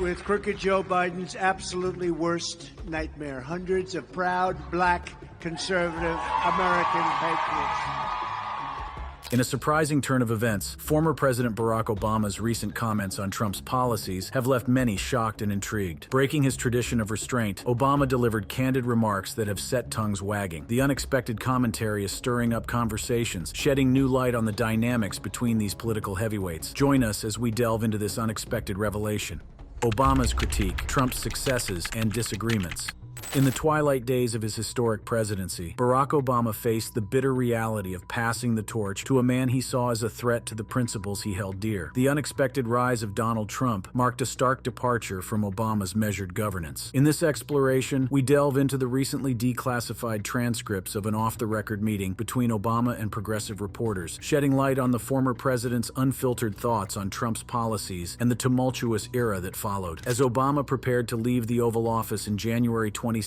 with crooked Joe Biden's absolutely worst nightmare. Hundreds of proud, black, conservative American patriots. In a surprising turn of events, former President Barack Obama's recent comments on Trump's policies have left many shocked and intrigued. Breaking his tradition of restraint, Obama delivered candid remarks that have set tongues wagging. The unexpected commentary is stirring up conversations, shedding new light on the dynamics between these political heavyweights. Join us as we delve into this unexpected revelation. Obama's critique, Trump's successes, and disagreements. In the twilight days of his historic presidency, Barack Obama faced the bitter reality of passing the torch to a man he saw as a threat to the principles he held dear. The unexpected rise of Donald Trump marked a stark departure from Obama's measured governance. In this exploration, we delve into the recently declassified transcripts of an off-the-record meeting between Obama and progressive reporters, shedding light on the former president's unfiltered thoughts on Trump's policies and the tumultuous era that followed. As Obama prepared to leave the Oval Office in January 2017,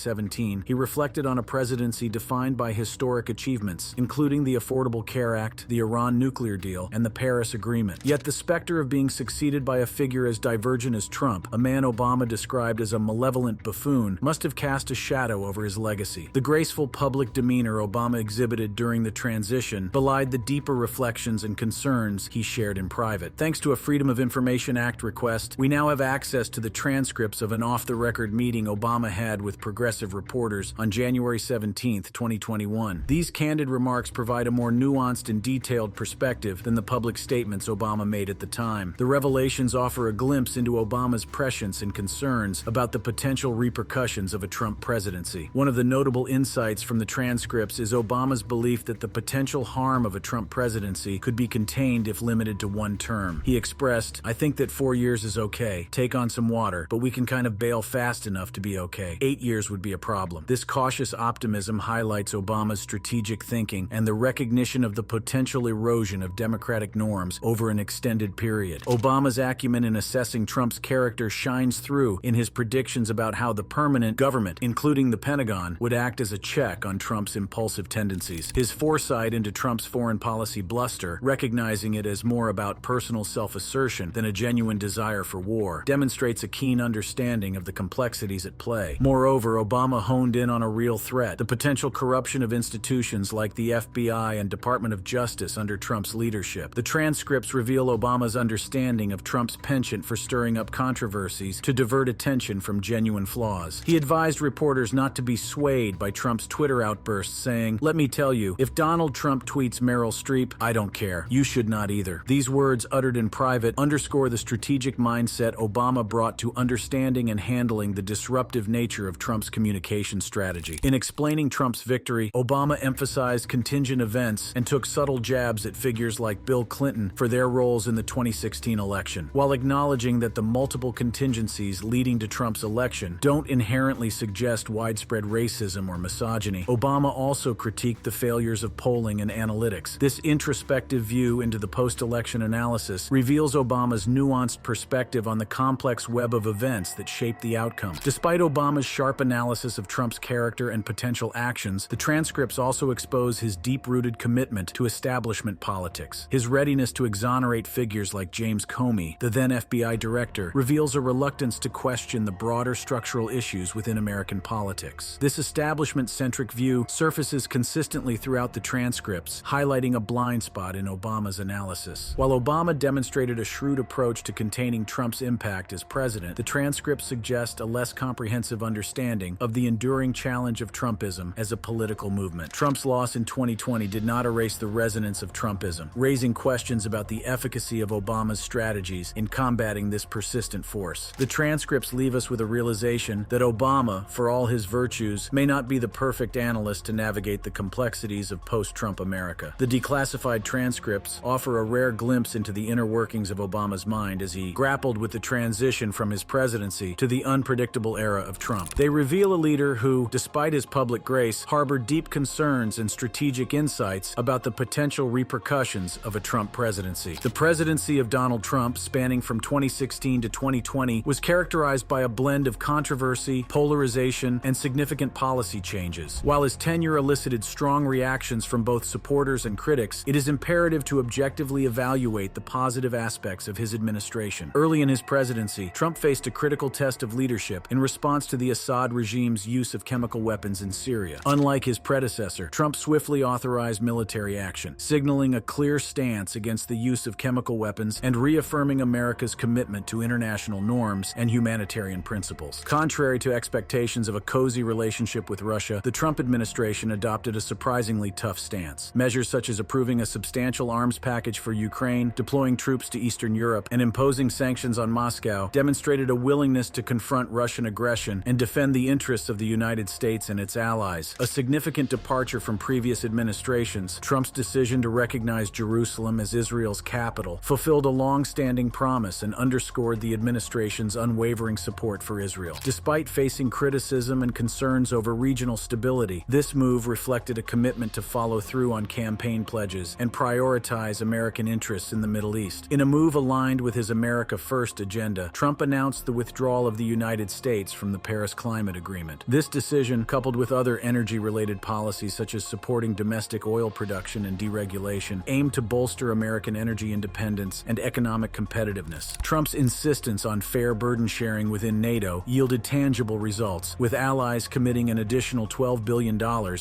he reflected on a presidency defined by historic achievements, including the Affordable Care Act, the Iran nuclear deal, and the Paris Agreement. Yet the specter of being succeeded by a figure as divergent as Trump, a man Obama described as a malevolent buffoon, must have cast a shadow over his legacy. The graceful public demeanor Obama exhibited during the transition belied the deeper reflections and concerns he shared in private. Thanks to a Freedom of Information Act request, we now have access to the transcripts of an off-the-record meeting Obama had with progressive reporters on January 17, 2021. These candid remarks provide a more nuanced and detailed perspective than the public statements Obama made at the time. The revelations offer a glimpse into Obama's prescience and concerns about the potential repercussions of a Trump presidency. One of the notable insights from the transcripts is Obama's belief that the potential harm of a Trump presidency could be contained if limited to one term. He expressed, "I think that 4 years is okay. Take on some water, but we can kind of bail fast enough to be okay. 8 years would be a problem." This cautious optimism highlights Obama's strategic thinking and the recognition of the potential erosion of democratic norms over an extended period. Obama's acumen in assessing Trump's character shines through in his predictions about how the permanent government, including the Pentagon, would act as a check on Trump's impulsive tendencies. His foresight into Trump's foreign policy bluster, recognizing it as more about personal self-assertion than a genuine desire for war, demonstrates a keen understanding of the complexities at play. Moreover, Obama honed in on a real threat: the potential corruption of institutions like the FBI and Department of Justice under Trump's leadership. The transcripts reveal Obama's understanding of Trump's penchant for stirring up controversies to divert attention from genuine flaws. He advised reporters not to be swayed by Trump's Twitter outbursts, saying, "Let me tell you, if Donald Trump tweets Meryl Streep, I don't care. You should not either." These words, uttered in private, underscore the strategic mindset Obama brought to understanding and handling the disruptive nature of Trump's communication strategy. In explaining Trump's victory, Obama emphasized contingent events and took subtle jabs at figures like Bill Clinton for their roles in the 2016 election. While acknowledging that the multiple contingencies leading to Trump's election don't inherently suggest widespread racism or misogyny, Obama also critiqued the failures of polling and analytics. This introspective view into the post-election analysis reveals Obama's nuanced perspective on the complex web of events that shaped the outcome. Despite Obama's sharp analysis of Trump's character and potential actions, the transcripts also expose his deep-rooted commitment to establishment politics. His readiness to exonerate figures like James Comey, the then FBI director, reveals a reluctance to question the broader structural issues within American politics. This establishment-centric view surfaces consistently throughout the transcripts, highlighting a blind spot in Obama's analysis. While Obama demonstrated a shrewd approach to containing Trump's impact as president, the transcripts suggest a less comprehensive understanding of the enduring challenge of Trumpism as a political movement. Trump's loss in 2020 did not erase the resonance of Trumpism, raising questions about the efficacy of Obama's strategies in combating this persistent force. The transcripts leave us with a realization that Obama, for all his virtues, may not be the perfect analyst to navigate the complexities of post-Trump America. The declassified transcripts offer a rare glimpse into the inner workings of Obama's mind as he grappled with the transition from his presidency to the unpredictable era of Trump. They reveal reveal a leader who, despite his public grace, harbored deep concerns and strategic insights about the potential repercussions of a Trump presidency. The presidency of Donald Trump, spanning from 2016 to 2020, was characterized by a blend of controversy, polarization, and significant policy changes. While his tenure elicited strong reactions from both supporters and critics, it is imperative to objectively evaluate the positive aspects of his administration. Early in his presidency, Trump faced a critical test of leadership in response to the Assad regime's use of chemical weapons in Syria. Unlike his predecessor, Trump swiftly authorized military action, signaling a clear stance against the use of chemical weapons and reaffirming America's commitment to international norms and humanitarian principles. Contrary to expectations of a cozy relationship with Russia, the Trump administration adopted a surprisingly tough stance. Measures such as approving a substantial arms package for Ukraine, deploying troops to Eastern Europe, and imposing sanctions on Moscow demonstrated a willingness to confront Russian aggression and defend the interests of the United States and its allies. A significant departure from previous administrations, Trump's decision to recognize Jerusalem as Israel's capital fulfilled a long-standing promise and underscored the administration's unwavering support for Israel. Despite facing criticism and concerns over regional stability, this move reflected a commitment to follow through on campaign pledges and prioritize American interests in the Middle East. In a move aligned with his America First agenda, Trump announced the withdrawal of the United States from the Paris Climate Agreement. This decision, coupled with other energy-related policies such as supporting domestic oil production and deregulation, aimed to bolster American energy independence and economic competitiveness. Trump's insistence on fair burden sharing within NATO yielded tangible results, with allies committing an additional $12 billion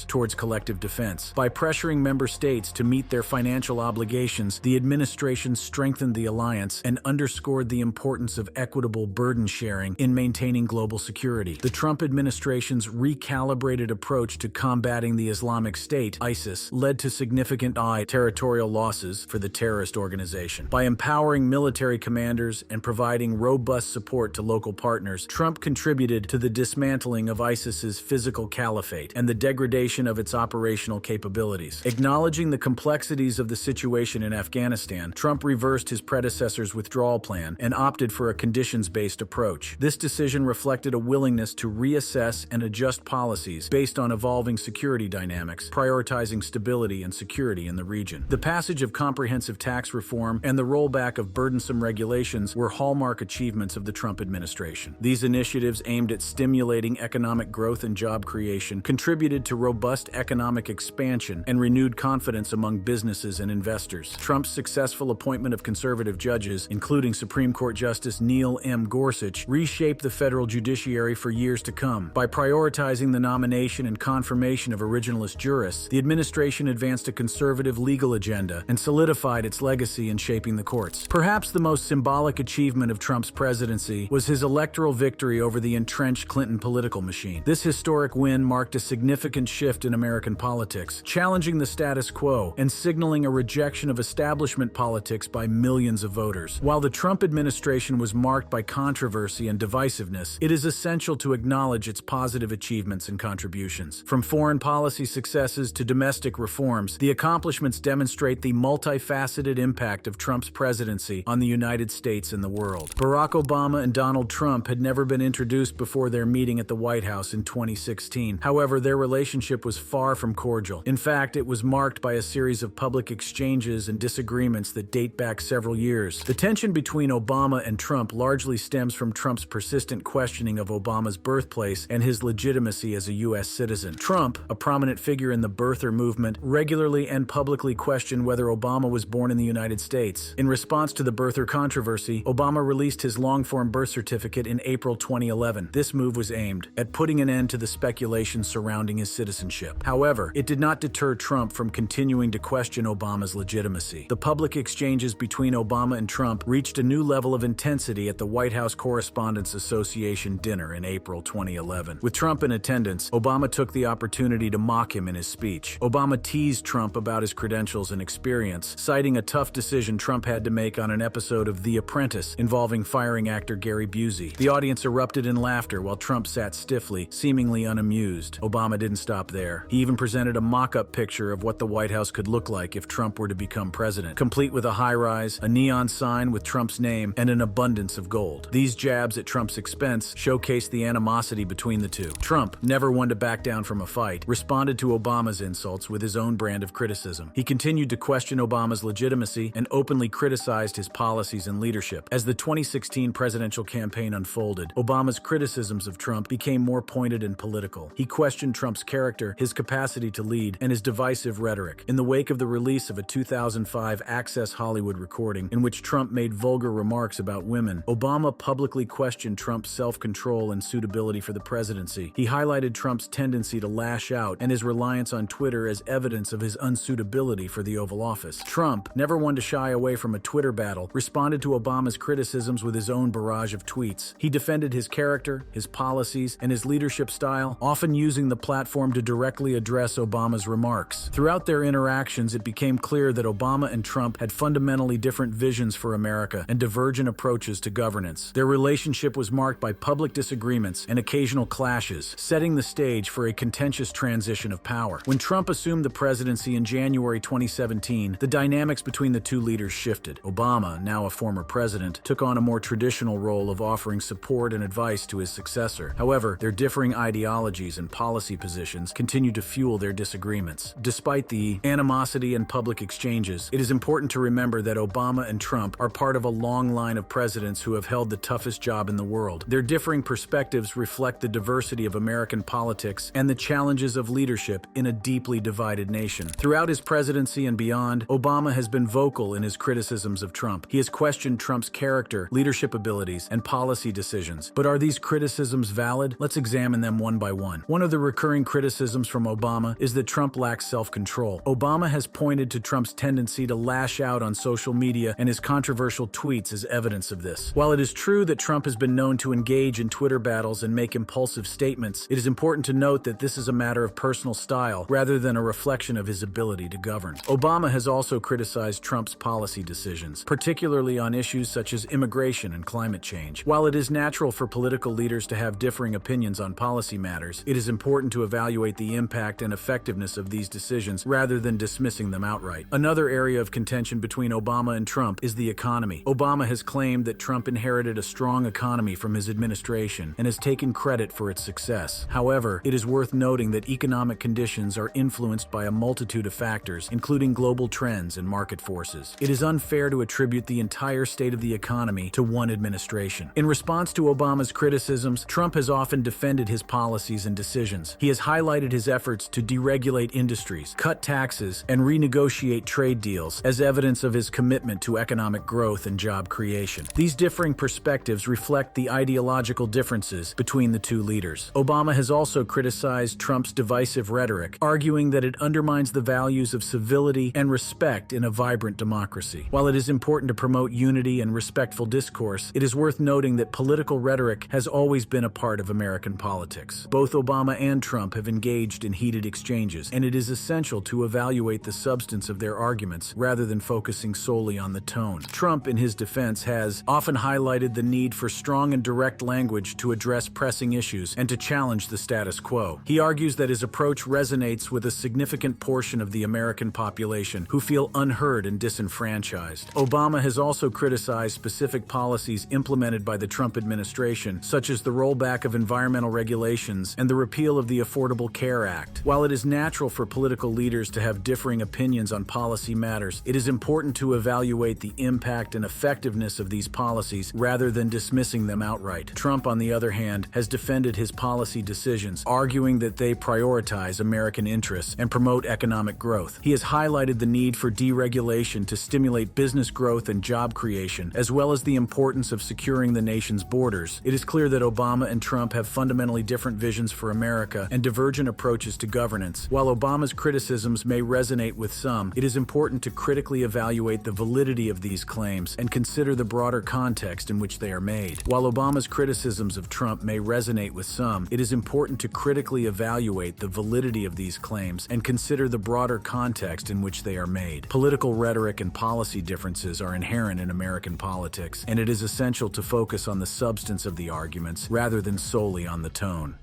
towards collective defense. By pressuring member states to meet their financial obligations, the administration strengthened the alliance and underscored the importance of equitable burden sharing in maintaining global security. The Trump administration's recalibrated approach to combating the Islamic State, ISIS, led to significant territorial losses for the terrorist organization. By empowering military commanders and providing robust support to local partners, Trump contributed to the dismantling of ISIS's physical caliphate and the degradation of its operational capabilities. Acknowledging the complexities of the situation in Afghanistan, Trump reversed his predecessor's withdrawal plan and opted for a conditions-based approach. This decision reflected a willingness to reassess and adjust policies based on evolving security dynamics, prioritizing stability and security in the region. The passage of comprehensive tax reform and the rollback of burdensome regulations were hallmark achievements of the Trump administration. These initiatives, aimed at stimulating economic growth and job creation, contributed to robust economic expansion and renewed confidence among businesses and investors. Trump's successful appointment of conservative judges, including Supreme Court Justice Neil M. Gorsuch, reshaped the federal judiciary for years to come. By prioritizing the nomination and confirmation of originalist jurists, the administration advanced a conservative legal agenda and solidified its legacy in shaping the courts. Perhaps the most symbolic achievement of Trump's presidency was his electoral victory over the entrenched Clinton political machine. This historic win marked a significant shift in American politics, challenging the status quo and signaling a rejection of establishment politics by millions of voters. While the Trump administration was marked by controversy and divisiveness, it is essential to acknowledge its positive achievements and contributions. From foreign policy successes to domestic reforms, the accomplishments demonstrate the multifaceted impact of Trump's presidency on the United States and the world. Barack Obama and Donald Trump had never been introduced before their meeting at the White House in 2016. However, their relationship was far from cordial. In fact, it was marked by a series of public exchanges and disagreements that date back several years. The tension between Obama and Trump largely stems from Trump's persistent questioning of Obama's birthplace and his legitimacy as a U.S. citizen. Trump, a prominent figure in the birther movement, regularly and publicly questioned whether Obama was born in the United States. In response to the birther controversy, Obama released his long-form birth certificate in April 2011. This move was aimed at putting an end to the speculation surrounding his citizenship. However, it did not deter Trump from continuing to question Obama's legitimacy. The public exchanges between Obama and Trump reached a new level of intensity at the White House Correspondents Association dinner in April 2011. With Trump in attendance, Obama took the opportunity to mock him in his speech. Obama teased Trump about his credentials and experience, citing a tough decision Trump had to make on an episode of The Apprentice involving firing actor Gary Busey. The audience erupted in laughter while Trump sat stiffly, seemingly unamused. Obama didn't stop there. He even presented a mock-up picture of what the White House could look like if Trump were to become president, complete with a high-rise, a neon sign with Trump's name, and an abundance of gold. These jabs at Trump's expense showcased the animosity between the two. Trump, never one to back down from a fight, responded to Obama's insults with his own brand of criticism. He continued to question Obama's legitimacy and openly criticized his policies and leadership. As the 2016 presidential campaign unfolded, Obama's criticisms of Trump became more pointed and political. He questioned Trump's character, his capacity to lead, and his divisive rhetoric. In the wake of the release of a 2005 Access Hollywood recording in which Trump made vulgar remarks about women, Obama publicly questioned Trump's self-control and suitability for the presidency. He highlighted Trump's tendency to lash out and his reliance on Twitter as evidence of his unsuitability for the Oval Office. Trump, never one to shy away from a Twitter battle, responded to Obama's criticisms with his own barrage of tweets. He defended his character, his policies, and his leadership style, often using the platform to directly address Obama's remarks. Throughout their interactions, it became clear that Obama and Trump had fundamentally different visions for America and divergent approaches to governance. Their relationship was marked by public disagreements and occasional clashes, setting the stage for a contentious transition of power. When Trump assumed the presidency in January 2017, the dynamics between the two leaders shifted. Obama, now a former president, took on a more traditional role of offering support and advice to his successor. However, their differing ideologies and policy positions continued to fuel their disagreements. Despite the animosity and public exchanges, it is important to remember that Obama and Trump are part of a long line of presidents who have held the toughest job in the world. Their differing perspectives reflect the diversity of American politics and the challenges of leadership in a deeply divided nation. Throughout his presidency and beyond, Obama has been vocal in his criticisms of Trump. He has questioned Trump's character, leadership abilities, and policy decisions. But are these criticisms valid? Let's examine them one by one. One of the recurring criticisms from Obama is that Trump lacks self-control. Obama has pointed to Trump's tendency to lash out on social media, and his controversial tweets as evidence of this. While it is true that Trump has been known to engage in Twitter battles and make impulsive statements, it is important to note that this is a matter of personal style rather than a reflection of his ability to govern. Obama has also criticized Trump's policy decisions, particularly on issues such as immigration and climate change. While it is natural for political leaders to have differing opinions on policy matters, it is important to evaluate the impact and effectiveness of these decisions rather than dismissing them outright. Another area of contention between Obama and Trump is the economy. Obama has claimed that Trump inherited a strong economy from his administration and has taken credit for its success. However, it is worth noting that economic conditions are influenced by a multitude of factors, including global trends and market forces. It is unfair to attribute the entire state of the economy to one administration. In response to Obama's criticisms, Trump has often defended his policies and decisions. He has highlighted his efforts to deregulate industries, cut taxes, and renegotiate trade deals as evidence of his commitment to economic growth and job creation. These differing perspectives reflect the ideological differences between the two leaders. Obama has also criticized Trump's divisive rhetoric, arguing that it undermines the values of civility and respect in a vibrant democracy. While it is important to promote unity and respectful discourse, it is worth noting that political rhetoric has always been a part of American politics. Both Obama and Trump have engaged in heated exchanges, and it is essential to evaluate the substance of their arguments rather than focusing solely on the tone. Trump, in his defense, has often highlighted the need for strong and direct language to address pressing issues and to challenge the status quo. He argues that his approach resonates with a significant portion of the American population who feel unheard and disenfranchised. Obama has also criticized specific policies implemented by the Trump administration, such as the rollback of environmental regulations and the repeal of the Affordable Care Act. While it is natural for political leaders to have differing opinions on policy matters, it is important to evaluate the impact and effectiveness of these policies rather than dismissing them outright. Trump, on the other hand, has defended his policy decisions, arguing that they prioritize American interests and promote economic growth. He has highlighted the need for deregulation to stimulate business growth and job creation, as well as the importance of securing the nation's borders. It is clear that Obama and Trump have fundamentally different visions for America and divergent approaches to governance. While Obama's criticisms may resonate with some, it is important to critically evaluate the validity of these claims and consider the broader context in which they are made. While Obama's criticisms of Trump may resonate with some, it is important to critically evaluate the validity of these claims and consider the broader context in which they are made. Political rhetoric and policy differences are inherent in American politics, and it is essential to focus on the substance of the arguments rather than solely on the tone.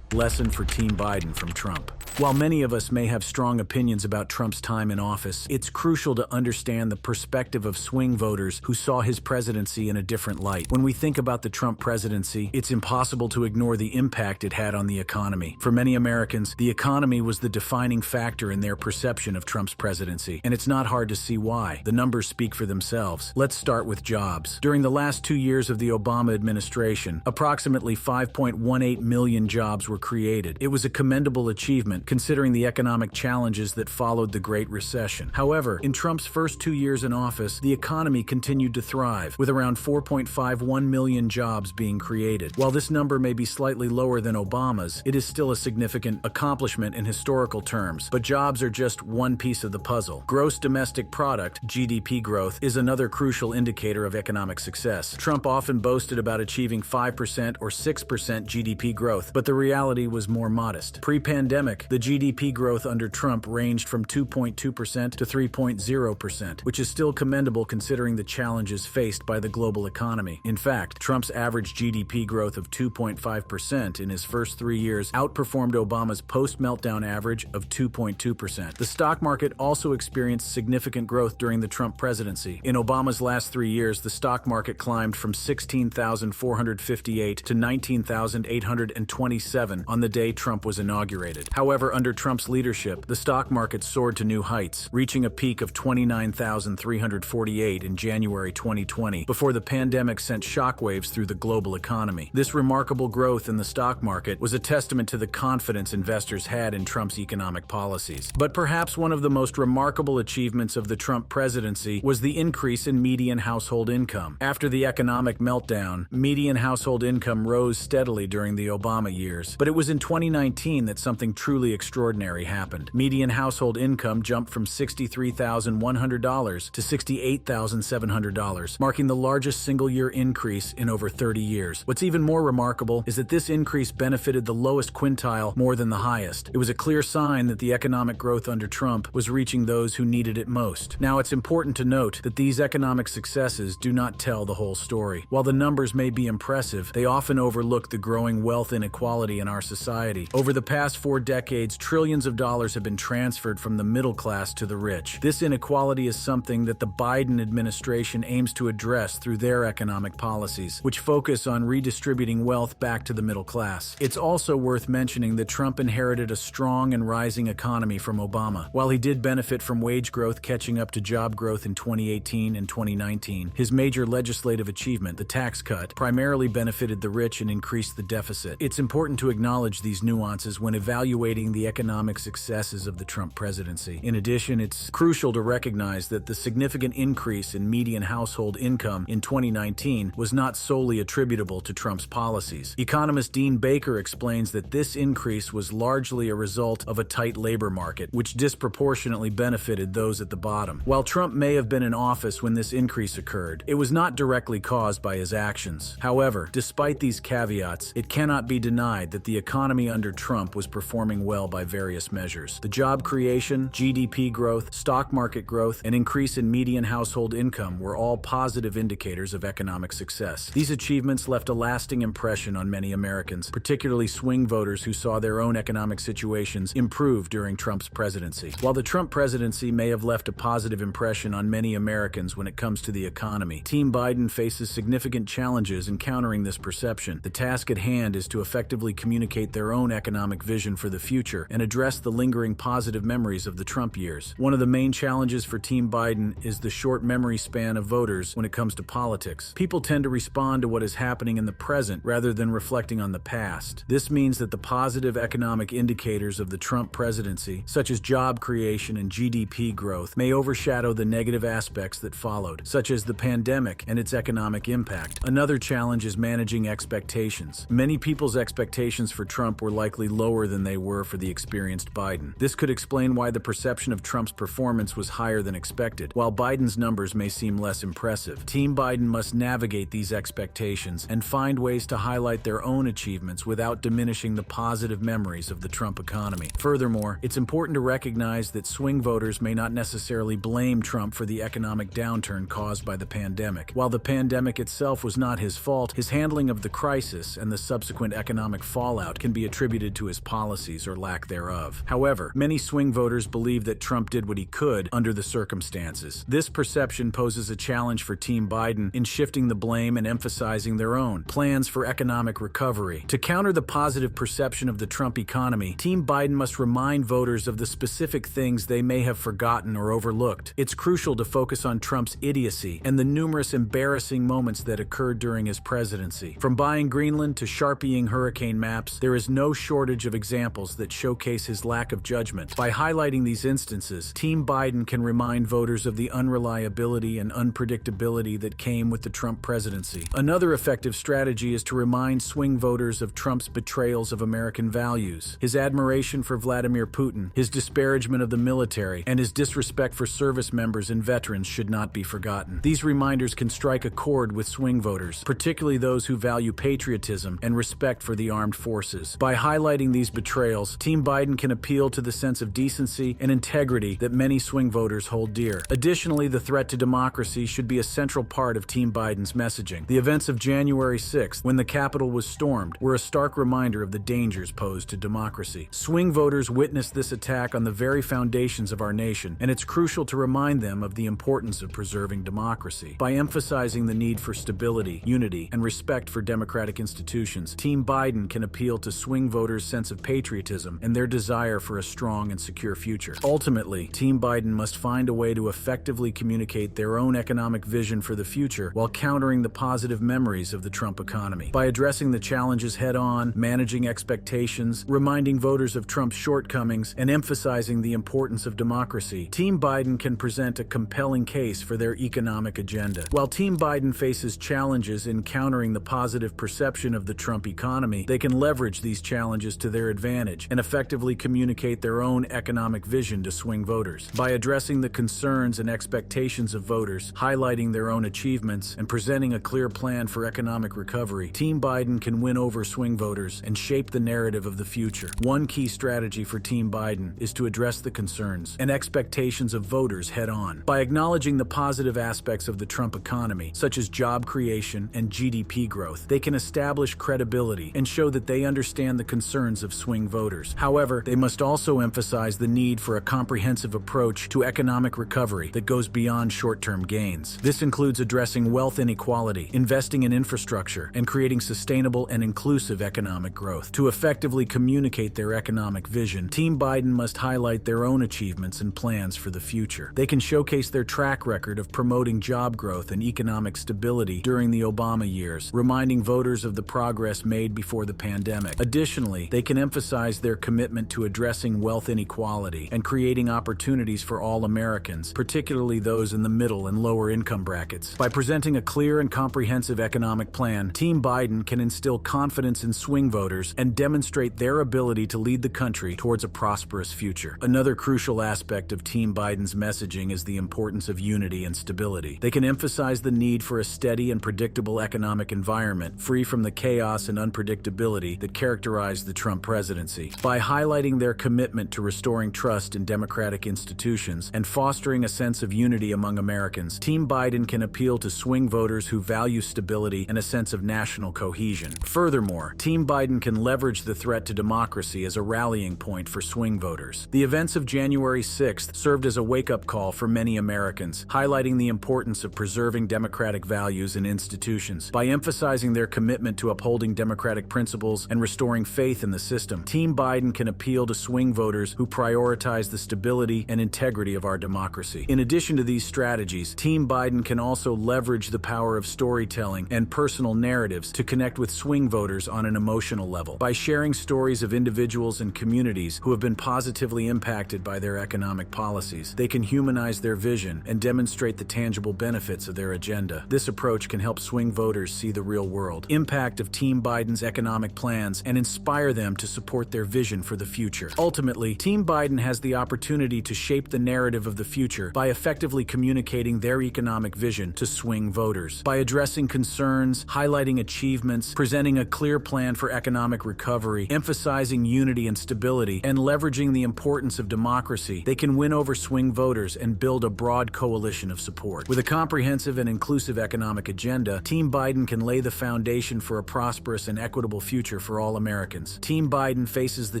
Lesson for Team Biden from Trump. While many of us may have strong opinions about Trump's time in office, it's crucial to understand the perspective of swing voters who saw his presidency in a different light. When we think about the Trump presidency, it's impossible to ignore the impact it had on the economy. For many Americans, the economy was the defining factor in their perception of Trump's presidency, and it's not hard to see why. The numbers speak for themselves. Let's start with jobs. During the last 2 years of the Obama administration, approximately 5.18 million jobs were created. It was a commendable achievement considering the economic challenges that followed the Great Recession. However, in Trump's first 2 years in office, the economy continued to thrive, with around 4.51 million jobs being created. While this number may be slightly lower than Obama's, it is still a significant accomplishment in historical terms. But jobs are just one piece of the puzzle. Gross domestic product, GDP growth, is another crucial indicator of economic success. Trump often boasted about achieving 5% or 6% GDP growth, but the reality was more modest. Pre-pandemic, the GDP growth under Trump ranged from 2.2% to 3.0%, which is still commendable considering the challenges faced by the global economy. In fact, Trump's average GDP growth of 2.5% in his first 3 years outperformed Obama's post-meltdown average of 2.2%. The stock market also experienced significant growth during the Trump presidency. In Obama's last 3 years, the stock market climbed from 16,458 to 19,827 on the day Trump was inaugurated. However, under Trump's leadership, the stock market soared to new heights, reaching a peak of 29,348 in January 2020, before the pandemic sent shockwaves through the global economy. This remarkable growth in the stock market was a testament to the confidence investors had in Trump's economic policies. But perhaps one of the most remarkable achievements of the Trump presidency was the increase in median household income. After the economic meltdown, median household income rose steadily during the Obama years. But it was in 2019 that something truly extraordinary happened. Median household income jumped from $63,100 to $68,700, marking the largest single-year increase in over 30 years. What's even more remarkable is that this increase benefited the lowest quintile more than the highest. It was a clear sign that the economic growth under Trump was reaching those who needed it most. Now, it's important to note that these economic successes do not tell the whole story. While the numbers may be impressive, they often overlook the growing wealth inequality in our society. Over the past 4 decades, trillions of dollars have been transferred from the middle class to the rich. This inequality is something that the Biden administration aims to address through their economic policies, which focus on redistributing wealth back to the middle class. It's also worth mentioning that Trump inherited a strong and rising economy from Obama. While he did benefit from wage growth catching up to job growth in 2018 and 2019, his major legislative achievement, the tax cut, primarily benefited the rich and increased the deficit. It's important to acknowledge these nuances when evaluating the economic successes of the Trump presidency. In addition, it's crucial to recognize that the significant increase in median household income in 2019 was not solely attributable to Trump's policies. Economist Dean Baker explains that this increase was largely a result of a tight labor market, which disproportionately benefited those at the bottom. While Trump may have been in office when this increase occurred, it was not directly caused by his actions. However, despite these caveats, it cannot be denied that the economy under Trump was performing well by various measures. The job creation, GDP growth, stock market growth, and increase in median household income were all positive indicators of economic success. These achievements left a lasting impression on many Americans, particularly swing voters who saw their own economic situations improve during Trump's presidency. While the Trump presidency may have left a positive impression on many Americans when it comes to the economy, Team Biden faces significant challenges in countering this perception. The task at hand is to effectively communicate their own economic vision for the future and address the lingering positive memories of the Trump years. One of the main challenges for Team Biden is the short memory span of voters when it comes to politics. People tend to respond to what is happening in the present rather than reflecting on the past. This means that the positive economic indicators of the Trump presidency, such as job creation and GDP growth, may overshadow the negative aspects that followed, such as the pandemic and its economic impact. Another challenge is managing expectations. Many people's expectations for Trump were likely lower than they were for the experienced Biden. This could explain why the perception of Trump's performance was higher than expected, while Biden's numbers may seem less impressive. Team Biden must navigate these expectations and find ways to highlight their own achievements without diminishing the positive memories of the Trump economy. Furthermore, it's important to recognize that swing voters may not necessarily blame Trump for the economic downturn caused by the pandemic. While the pandemic itself was not his fault, his handling of the crisis and the subsequent economic fallout bailout can be attributed to his policies or lack thereof. However, many swing voters believe that Trump did what he could under the circumstances. This perception poses a challenge for Team Biden in shifting the blame and emphasizing their own plans for economic recovery. To counter the positive perception of the Trump economy, Team Biden must remind voters of the specific things they may have forgotten or overlooked. It's crucial to focus on Trump's idiocy and the numerous embarrassing moments that occurred during his presidency. From buying Greenland to sharpieing hurricane maps, there is no shortage of examples that showcase his lack of judgment. By highlighting these instances, Team Biden can remind voters of the unreliability and unpredictability that came with the Trump presidency. Another effective strategy is to remind swing voters of Trump's betrayals of American values. His admiration for Vladimir Putin, his disparagement of the military, and his disrespect for service members and veterans should not be forgotten. These reminders can strike a chord with swing voters, particularly those who value patriotism and respect for the armed forces. By highlighting these betrayals, Team Biden can appeal to the sense of decency and integrity that many swing voters hold dear. Additionally, the threat to democracy should be a central part of Team Biden's messaging. The events of January 6th, when the Capitol was stormed, were a stark reminder of the dangers posed to democracy. Swing voters witnessed this attack on the very foundations of our nation, and it's crucial to remind them of the importance of preserving democracy. By emphasizing the need for stability, unity, and respect for democratic institutions, Team Biden can appeal to swing voters' sense of patriotism and their desire for a strong and secure future. Ultimately, Team Biden must find a way to effectively communicate their own economic vision for the future while countering the positive memories of the Trump economy. By addressing the challenges head-on, managing expectations, reminding voters of Trump's shortcomings, and emphasizing the importance of democracy, Team Biden can present a compelling case for their economic agenda. While Team Biden faces challenges in countering the positive perception of the Trump economy, they can leverage these challenges to their advantage and effectively communicate their own economic vision to swing voters. By addressing the concerns and expectations of voters, highlighting their own achievements, and presenting a clear plan for economic recovery, Team Biden can win over swing voters and shape the narrative of the future. One key strategy for Team Biden is to address the concerns and expectations of voters head-on. By acknowledging the positive aspects of the Trump economy, such as job creation and GDP growth, they can establish credibility and show that they understand the concerns of swing voters. However, they must also emphasize the need for a comprehensive approach to economic recovery that goes beyond short-term gains. This includes addressing wealth inequality, investing in infrastructure, and creating sustainable and inclusive economic growth. To effectively communicate their economic vision, Team Biden must highlight their own achievements and plans for the future. They can showcase their track record of promoting job growth and economic stability during the Obama years, reminding voters of the progress made before the pandemic. Additionally, they can emphasize their commitment to addressing wealth inequality and creating opportunities for all Americans, particularly those in the middle and lower income brackets. By presenting a clear and comprehensive economic plan, Team Biden can instill confidence in swing voters and demonstrate their ability to lead the country towards a prosperous future. Another crucial aspect of Team Biden's messaging is the importance of unity and stability. They can emphasize the need for a steady and predictable economic environment, free from the chaos and unpredictability that characterized the Trump presidency. By highlighting their commitment to restoring trust in democratic institutions and fostering a sense of unity among Americans, Team Biden can appeal to swing voters who value stability and a sense of national cohesion. Furthermore, Team Biden can leverage the threat to democracy as a rallying point for swing voters. The events of January 6th served as a wake-up call for many Americans, highlighting the importance of preserving democratic values and institutions. By emphasizing their commitment to upholding democratic principles and restoring faith in the system, Team Biden can appeal to swing voters who prioritize the stability and integrity of our democracy. In addition to these strategies, Team Biden can also leverage the power of storytelling and personal narratives to connect with swing voters on an emotional level. By sharing stories of individuals and communities who have been positively impacted by their economic policies, they can humanize their vision and demonstrate the tangible benefits of their agenda. This approach can help swing voters see the real-world impact of Team Biden's economic plans and inspire them to support their vision for the future. Ultimately, Team Biden has the opportunity to shape the narrative of the future by effectively communicating their economic vision to swing voters. By addressing concerns, highlighting achievements, presenting a clear plan for economic recovery, emphasizing unity and stability, and leveraging the importance of democracy, they can win over swing voters and build a broad coalition of support. With a comprehensive and inclusive economic agenda, Team Biden can lay the foundation for a prosperous and equitable future for for all Americans. Team Biden faces the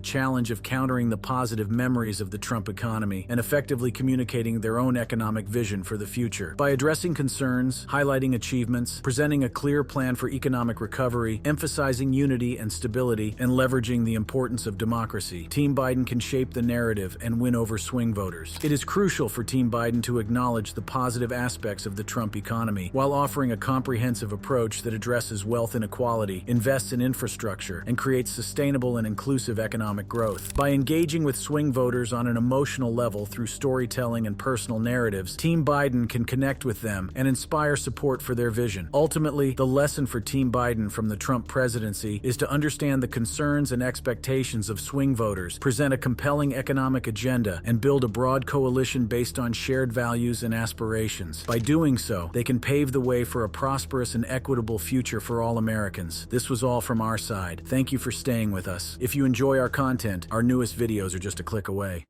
challenge of countering the positive memories of the Trump economy and effectively communicating their own economic vision for the future. By addressing concerns, highlighting achievements, presenting a clear plan for economic recovery, emphasizing unity and stability, and leveraging the importance of democracy, Team Biden can shape the narrative and win over swing voters. It is crucial for Team Biden to acknowledge the positive aspects of the Trump economy while offering a comprehensive approach that addresses wealth inequality, invests in infrastructure, and creates sustainable and inclusive economic growth. By engaging with swing voters on an emotional level through storytelling and personal narratives, Team Biden can connect with them and inspire support for their vision. Ultimately, the lesson for Team Biden from the Trump presidency is to understand the concerns and expectations of swing voters, present a compelling economic agenda, and build a broad coalition based on shared values and aspirations. By doing so, they can pave the way for a prosperous and equitable future for all Americans. This was all from our side. Thank you for staying with us. If you enjoy our content, our newest videos are just a click away.